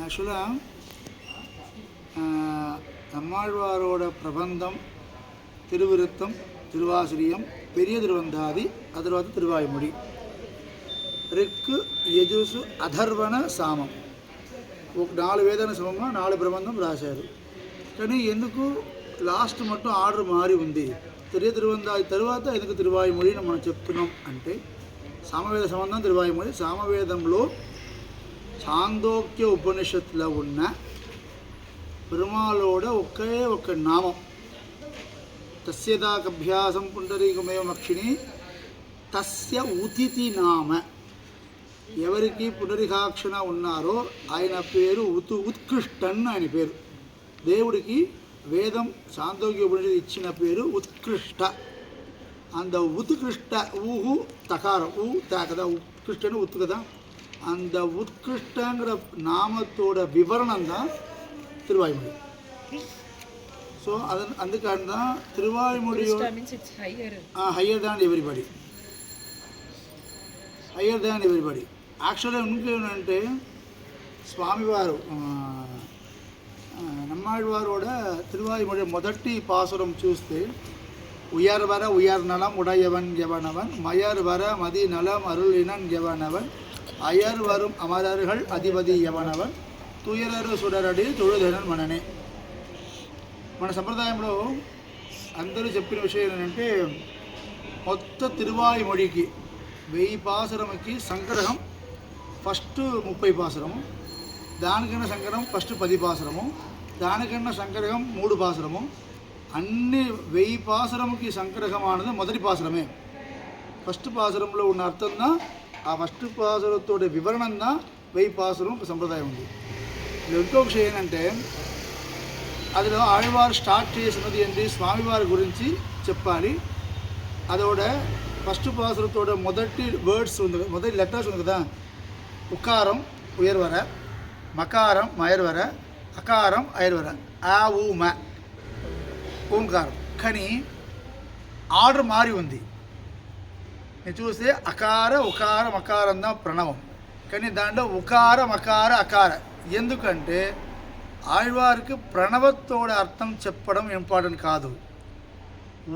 ஆக்சுவலாக நம்மாழ்வாரோட பிரபந்தம், திருவிருத்தம், திருவாசிரியம், பெரிய திருவந்தாதி, அதர்வாத திருவாய்மொழி, రిక్కు, యజుసు, అధర్వణ, సామం, ఒక 4 వేదాల సమంగా 4 ప్రబంధం రాశారు. కానీ ఎందుకు లాస్ట్ మొత్తం ఆర్డర్ మారి ఉంది? పెரிய తిరువందాది తర్వాత ఎందుకు తిరువాయుమొഴി మనం చెప్తున్నాం అంటే, సామవేద సంబంధం తిరువాయుమొഴി. సామవేదంలో చాందోక్య ఉపనిషత్తులో ఉన్న పెరుమాళోడ ఒకే ఒక నామం, తస్యదాకభ్యాసం పుండరీకమేవ మక్షిణి తస్య ఉతితి నామ. ఎవరికి పునరికాక్షణ ఉన్నారో ఆయన పేరు ఉత్కృష్టన్. ఆయన పేరు దేవుడికి వేదం చాందోగ్య ఉపనిషత్తు ఇచ్చిన పేరు ఉత్కృష్ట. அந்த உத்கிருஷ்ட ஊஹு தகாரம், ஊ த కదా, உத்கிருஷ்டன்னு உத்து కదా. அந்த உத்கிருஷ்டங்கிற நாமத்தோட விவரணம் தான் திருவாய்மொழி. ஸோ అందుకని தான் திருவாய்மொழியோட higher than everybody, higher than everybody. యాక్చువల్గా ఇంకేంటంటే స్వామివారు நம்மாழ்வாரோட திருவாய்மொழி మొదటి பாசுரம் చూస్తే, உயர் வர உயர் நலம் உடையவன் எவனவன், மயர் வர மதி நலம் அருளினன் எவனவன், அயர் வரும் அமரர்கள் அதிபதி எவனவன், துயரரு சுடரடி தொழுదెనన్ మననే. మన సంప్రదాయంలో అందరూ చెప్పిన విషయం ఏంటంటే, మొత్తం తిరువాయిమొழிకి 1000 పాసురముకి సంగ్రహం ఫస్ట్ 30 పాసురము, దానికన్నా సంగ్రహం ఫస్ట్ 10 పాసురము, దానికన్నా సంగ్రహం 3 పాసురము. అన్ని 1000 పాసురముకి సంగ్రహమానది మొదటి పాసురమే. ఫస్ట్ పాసురంలో ఉన్న అర్థం దా, ఆ ఫస్ట్ పాసురంతో వివరణం దా 1000 పాసురం సంప్రదాయం ఉంది. ఇంకో విషయం ఏంటంటే, அதில் ஆழ்வார் ஸ்டார்ட் చేసినది ఏంటి, స్వామివారి గురించి చెప్పాలి. அதோட ఫస్ట్ పాసురத்தோட మొదటి వర్డ్స్ ఉంది, మొదటి లెటర్స్ ఉంది కదా. ఉకారం ఉయర్వర, మకారం మయర్వర, అకారం అయర్వర, ఆ ఊ మ ఓంకారం. కానీ ఆర్డర్ మారి ఉంది. నేను చూస్తే అకార ఉకార మకారం దా ప్రణవం, కానీ దాంట్లో ఉకార మకార అకార. ఎందుకంటే ఆళ్వారికి ప్రణవత్తోడ అర్థం చెప్పడం ఇంపార్టెంట్ కాదు,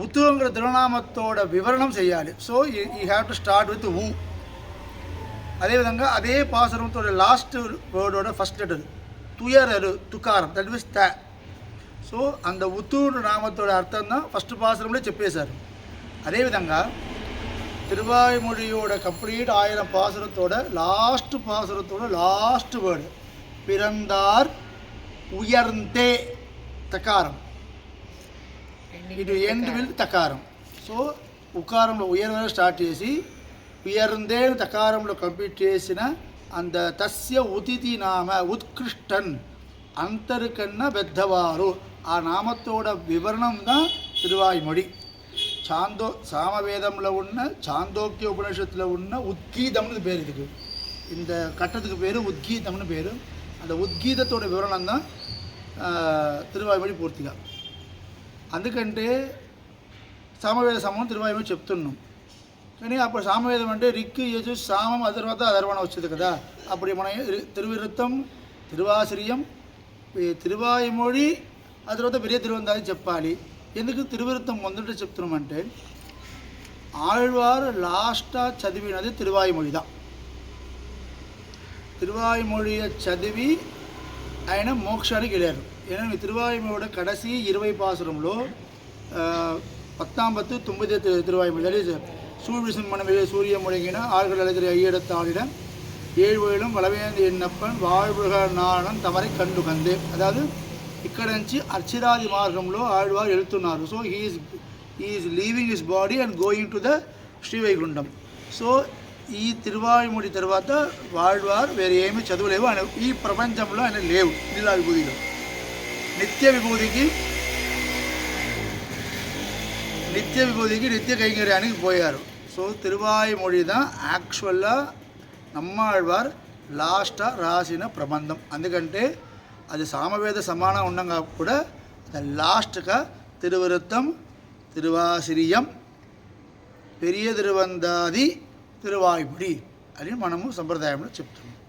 ఉతుంగ తిరునామత్తోడ వివరణం చేయాలి. So you have to start with ఊ. అదేవిధంగా అదే పాసురంతో లాస్ట్ వర్డోட ఫస్ట్ లెటర్ తుయరరు తుకారం, దట్ మీన్స్ త. సో అంత ఉత్తూరు నామத்தோட అర్థం தான் ఫస్ట్ పాసురంలో చెప్పేశారు. అదేవిధంగా తిరువాయిమొழியோட కంప్లీట్ 1000 పాసురத்தோட లాస్ట్ పాసురத்தோட లాస్ట్ వర్డ్ పిరందార్ ఉయర్ంతే తకారం, ఇటు ఎండ్ విల్ తకారం. సో ఉకారంలో ఉయర్వర స్టార్ట్ చేసి ఉయర్ందే తకారంలో కంప్లీట్ చేసిన అంత తస్య ఉతితి నామ ఉత్కృష్టన్, అంతరికన్నా పెద్దవారు. ఆ నామத்தோட వివరణం దా తిరువాయిమొழி. సామవేదంలో ఉన్న చాందోక్య ఉపనిషత్తులో ఉన్న ఉద్గీతம்னு பேர் இதுக்கு. இந்த கட்டத்துக்கு பேர் உத்கீதம்னு பேர். அந்த ఉద్గీతத்தோட వివరణం దా తిరువాయిమొழి పూర్తిగా. అందుకంటే సామవేద సమం తిరువాయిమొழి చెప్తున్నాం. కానీ అప్పుడు సామవేదం అంటే రిక్కు, యజు, సామం, అధర్వత, అధర్వణ వచ్చేది కదా. అప్పుడు మన తిరువిరుత్తం, తిరువాసిరియం, తిరువాయిమొഴి, ఆ తర్వాత పెரிய తిరువందాది చెప్పాలి. ఎందుకు తిరువిరుత్తం మొదట చెప్తున్నామంటే, ఆళ్వారు లాస్ట్ చదివినది తిరువాయిమొழிదా. తిరువాయిమొழியை చదివి ఆయన మోక్షానికి వెళ్ళారు. ஏன்னா திருவாய்மொழியோட கடைசி 20 பாசுரம்లో 10 9 திருவாய்மொழி, that is சூழ்விசுமணமே சூரிய முழங்கின ஆள்கள் அழைக்கிற ஐயெடுத்தாளிட 7 வயலும் வளவேந்து எண்ணப்பன் வாழ்வுக நாணம் తమరి కండు కందే. అதாவது ఇక్కడ నుంచి అర్చిరాది మార్గంలో ఆళ్వారు వెళ్తున్నారు. So he is leaving his body and going to the Srivaikuntham. So ఈ తిరువాయిమొഴి తర్వాత ఆళ్వారు వేరే ఏమీ చదువులేవు, ఆయన ఈ ప్రపంచంలో ఆయన లేవు. లీలా విభూతిలో నిత్య విభూతికి నిత్య కైంకర్యానికి పోయారు. సో తిరువాయిమొழి தான் యాక్చువల్గా நம்மாழ்வார் లాస్ట్ రాసిన ప్రబంధం. అందుకంటే అది సామవేద సమానం ఉండగా కూడా అది లాస్ట్గా తిరువిరుత్తం, తిరువాసిరియం, పెరియ తిరువందాది, తిరువాయిమొழి అని మనము సంప్రదాయంలో చెప్తున్నాం.